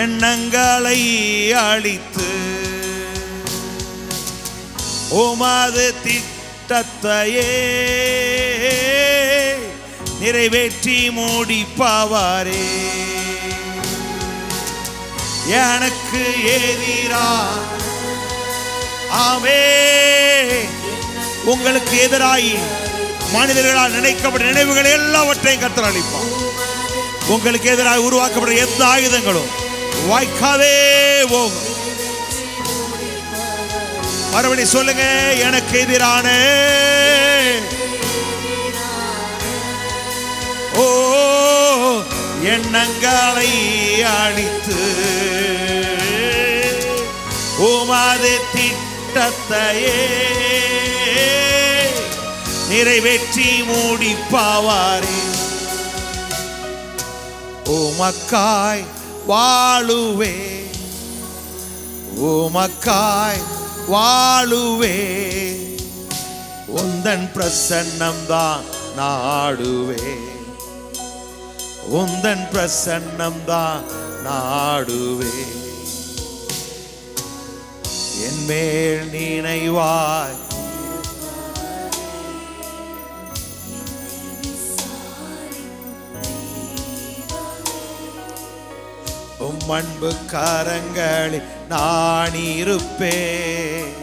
எண்ணங்களை அழித்து உமது திட்டத்தையே நிறைவேற்றி முடிப்பவரே. எனக்கு எதிரான ஆமே உங்களுக்கு எதிராய் மனிதர்களால் நினைக்கப்பட்ட நினைவுகள் எல்லாவற்றையும் கர்த்தர் அளிப்பார். உங்களுக்கு எதிராக உருவாக்கப்பட்ட எந்த ஆயுதங்களும் வாய்க்காதே போகும். மறுபடி சொல்லுங்க, எனக்கு எதிரான ஓ எண்ணங்களை அழித்து உமது திட்டத்தையே நிறைவேற்றி முடிப்பவரே. உமக்காய் வாழுவே, உமக்காய் வாழுவே, உந்தன் பிரசன்னம் தான் நாடுவே, உந்தன் பிரசன்னம் தான் நாடுவே. என் மேல் நினைவாய் உம் அன்பு கரங்களில் நான் இருப்பேன்.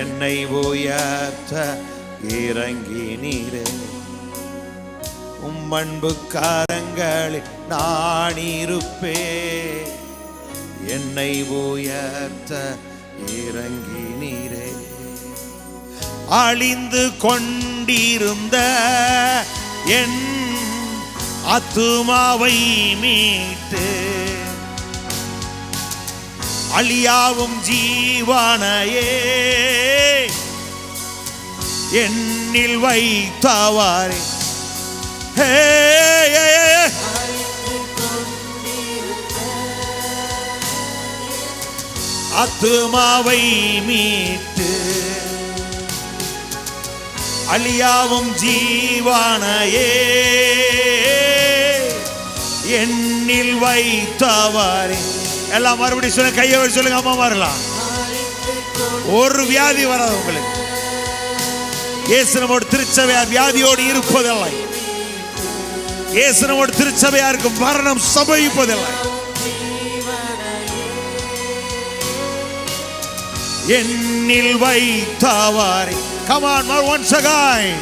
என்னை உயர்த்த இறங்கினீரே. உம் அன்பு கரங்களில் நான் இருப்பேன். என்னை உயர்த்த இறங்கினீரே. அழிந்து கொண்டிருந்த என் ஆத்துமாவை மீட்டு அழியாவும் ஜீவனையே என்னில் வைத்தவாரே. ஆத்துமாவை மீட்டு அழியாவும் ஜீவனையே என்னில் வைத்தவாரே. எல்லாம் மறுபடியும் சொல்லுங்க, கையை வச்சு சொல்லுங்க. அம்மா வரலாம், ஒரு வியாதி வராது உங்களுக்கு. இயேசு நம்மோடு திருச்சபையார் வியாதியோடு இருப்பதில்லை. இயேசு நம்மோடு திருச்சபையாருக்கு மரணம் சம்பவிப்பதில்லை. என்னில் வைத்தவாரே. Come on, once again.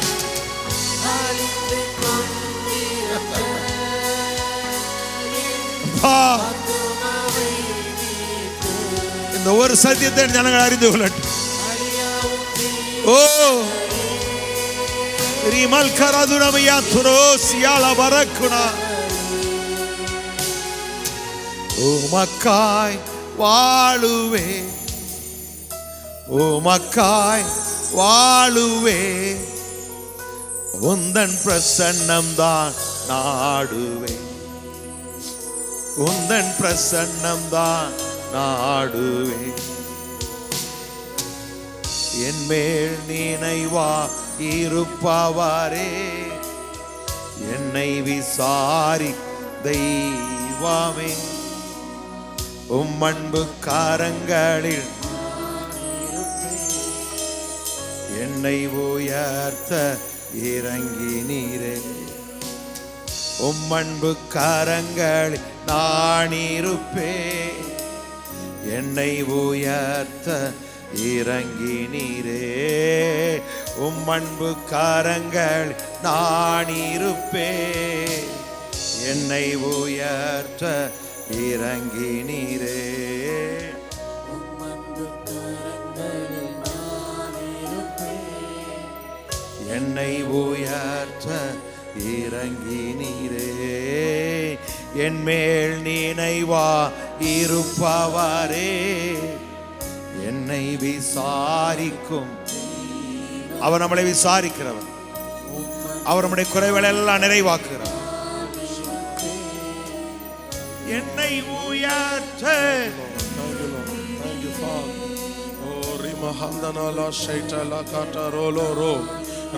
இந்த ஒரு சத்தியத்தை ஜனங்கள் அறிந்து கொள்ளட்டும். ஓ ரிமல் கரதுனமையா துரோசியால வரக்குனா. உமக்காய் வாழுவே, உமக்காய் வாழுவே, உந்தன் பிரசன்னம் தான் நாடுவே, உந்தன் பிரசன்னம் தான் நாடுவே. என் மேல் நினைவா இருப்பவரே, என்னை விசாரி தெய்வமே. உம் அன்பு கரங்களில் என்னை உயர்த்த இறங்கினீரே. உம் அன்பு கரங்களில் நான் இருப்பேன். என்னை உயர்த்த இறங்கினீரே. உம் அன்பு கரங்கள் நான் இருப்பேன். என்னை உயர்த்த இறங்கினீரே. என்னை உயர்த்த இறங்கினீரே. என் மேல் நினைவா இருப்பவரே, என்னை விசாரிக்கும். அவர் நம்மளை விசாரிக்கிறவர். அவர் நம்முடைய குறைகளை எல்லாம் நிறைவாக்குகிறார். என்னை உயர்த்த Handana shaita la kata rolo ro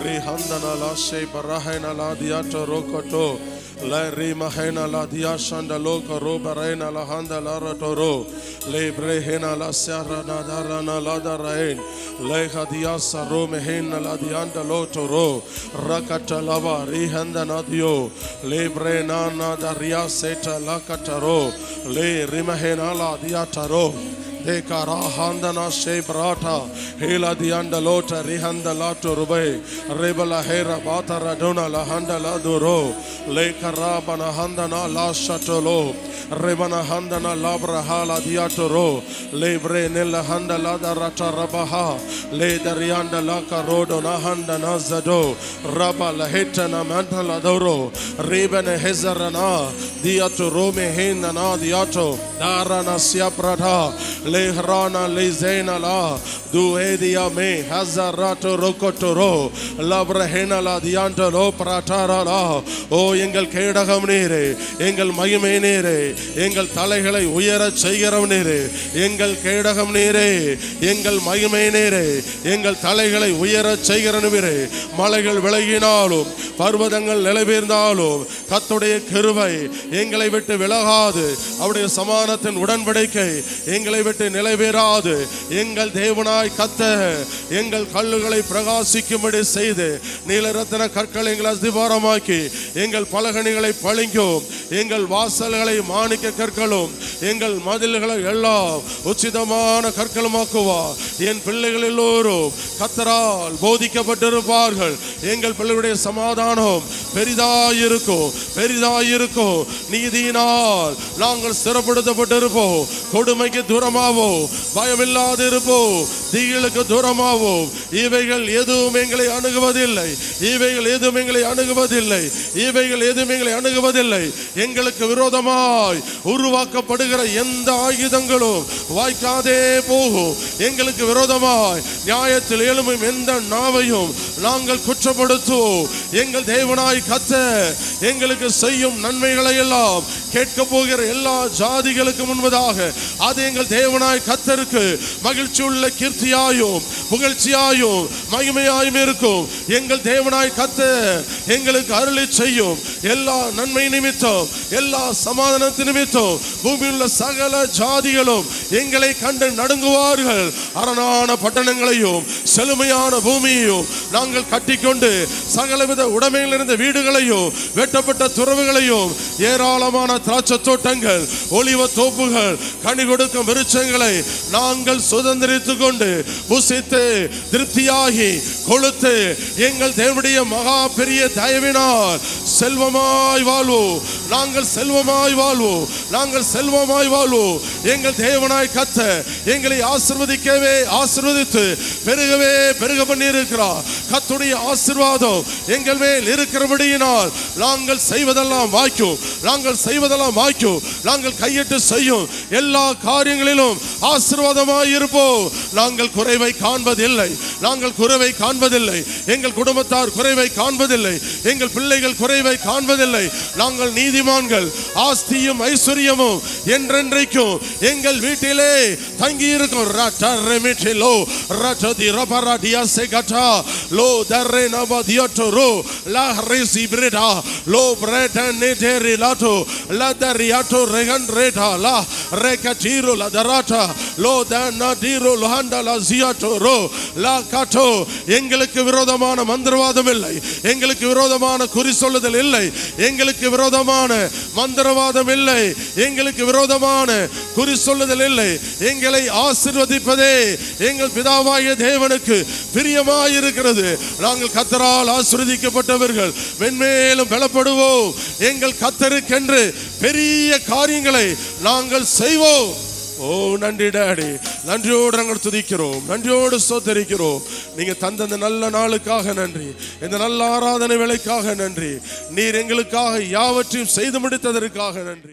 rihandana la she barahena la diato rokoto la rimahena la diashanda loka ro barena la handa la ratoro le brehena la sarra na darana la darain le hadiasa ro mehena la dianda lotoro rakata lava rihandana dio le brena na daria seta la kataro le rimahena la diataro de karahanda she brata hela dianda lota rihanda lato rubai rebala hera batara dona la handa la duro le karabana handana la shatolo rebana handana labra hala diatoro le brenella handa la darata rabaha le darianda la karodo na handa nazado raba la hetana mantala doro rebane hezarana diato rome hena na diato darana siaprata le hrana le zena la duedia me hazarato rokotoro labrahena la diantalo pratara la o எங்கள் கேடகம் நீரே, எங்கள் மகிமை நீரே, எங்கள் தலைகளை உயரச் செய்கிறவ நீரே, எங்கள் கேடகம் நீரே, எங்கள் மகிமை நீரே, எங்கள் தலைகளை உயரச் செய்கிறவரே. மலைகள் விலகினாலும் பர்வதங்கள் நிலைபெயர்ந்தாலும் கர்த்தருடைய கிருபை எங்களை விட்டு விலகாது, அவருடைய சமாதானத்தின் உடன்படிக்கை எங்களை விட்டு நிலைபெறாது. எங்கள் தேவனாய் கர்த்தர் எங்கள் கல்லுகளை பிரகாசிக்கும்படி செய்து நீலரத்தின கற்களை எங்கள் அஸ்திபாரமாக்கி எங்கள் பலகணிகளை பளிங்கும், எங்கள் வாசல்களை மாணிக்க கற்களும், எங்கள் மதில்களை எல்லாம் உச்சிதமான கற்களுமாக்குவார். என் பிள்ளைகள் எல்லோரும் கர்த்தரால் போதிக்கப்பட்டிருப்பார்கள். எங்கள் பிள்ளைகளுடைய சமாதானம் பெரிதாயிருக்கும், பெரிதாயிருக்கும். நீதியினால் நாங்கள் ஸ்திரப்படுத்தப்பட்டிருப்போம். கொடுமைக்கு தூரமாவோம், பயமில்லாது இருப்போம், தீகளுக்கு தூரமாவோம். இவைகள் எதுவும் எங்களை அணுகுவதில்லை, இவைகள் எதுவும் எங்களை அணுகுவதில்லை, இவைகள் எதுவும் எங்களை அணுகுவதில்லை. எங்களுக்கு விரோதமாய் உருவாக்கப்படுகிற எந்த ஆயுதங்களும் வாய்க்காதே போகும். எங்களுக்கு விரோதமாய் நியாயத்தில் எழும்பும் எந்த நாவையும் நாங்கள் குற்றப்படுத்துவோம். எங்கள் தேவனாய் கர்த்தர் எங்களுக்கு செய்யும் நன்மைகளை எல்லாம் கேட்க போகிற எல்லா ஜாதிகளுக்கு முன்பதாக அது எங்கள் தேவனாய் கர்த்தருக்கு மகிழ்ச்சி உள்ள கீர்த்தியாயும் புகழ்ச்சியாயும் மகிமையாயும் இருக்கும். எங்கள் தேவனாய் கர்த்தர் எங்களுக்கு அருளி செய்யும் எல்லா நன்மை நிமித்தம், எல்லா சமாதானத்தின் நிமித்தம் பூமியில் உள்ள சகல ஜாதிகளும் எங்களை கண்டு நடுங்குவார்கள். அரணான பட்டணங்களையும் செழுமையான பூமியையும் நாங்கள் கட்டிக்கொண்டு சகலவித உடைமையில் இருந்த வீடுகளையும் வெட்டப்பட்ட துறவுகளையும் ஏராளமான திராட்சை தோட்டங்கள், ஒலிவ தோப்புகள், கனி கொடுக்கும் விருட்சங்களை நாங்கள் சுதந்திரித்துக் கொண்டு புசித்து திருப்தியாகி கொழுத்து எங்கள் தேவனுடைய மகா பெரிய தயவினால் செல்வமாய் வாழ்வோம். நாங்கள் செல்வமாய் வாழ்வோம், நாங்கள் செல்வமாய் வாழ்வோம். எங்கள் தேவனாய் கர்த்தர் எங்களை ஆசீர்வதிக்கவே ஆசீர்வதித்து பெருகவே பெருக பண்ணி இருக்கிறார். கர்த்தருடைய ஆசீர்வாதம் எங்கள் மேல் இருக்கிறபடியினால் நாங்கள் செய்வதெல்லாம் வாய்க்கும், நாங்கள் செய்வதெல்லாம் வாய்க்கும். நாங்கள் கையிட்டு செய்யும் எல்லா காரியங்களிலும் ஆசீர்வாதமாய் இருப்போம். நாங்கள் குறைவை காண்பதில்லை, நாங்கள் குறைவை காண்பதில்லை. எங்கள் குடும்பத்தார் குறைவை காண்பதில்லை, எங்கள் பிள்ளைகள் குறைவை காண்பதில்லை. நாங்கள் நீதிமான்கள், ஆஸ்தியும் ஐஸ்வர்யமும் என்றென்றைக்கும் எங்கள் வீட்டிலே தங்கி இருக்கும். எங்களுக்கு விரோதமான மந்திரவாதம் இல்லை, எங்களுக்கு விரோதமான குறி சொல்லுதல் இல்லை, எங்களுக்கு விரோதமான மந்திரவாதம் இல்லை, எங்களுக்கு விரோதமான குறி சொல்லுதல் இல்லை. எங்களை ஆசீர்வதிப்பதே எங்கள் பிதாவாகிய தேவனுக்கு பிரியமாயிருக்கிறது. நாங்கள் கர்த்தரால் ஆசீர்வதிக்கப்பட்டவர்கள், மென்மேலும் பலப்படுவோம். எங்கள் கர்த்தருக்கென்று பெரிய காரியங்களை நாங்கள் செய்வோம். ஓ நன்றி டாடி, நன்றியோடு நாங்கள் துதிக்கிறோம், நன்றியோடு ஸ்தோத்திரிக்கிறோம். நீங்க தந்த இந்த நல்ல நாளுக்காக நன்றி, இந்த நல்ல ஆராதனை வேளைக்காக நன்றி, நீர் எங்களுக்காக யாவற்றையும் செய்து முடித்ததற்காக நன்றி.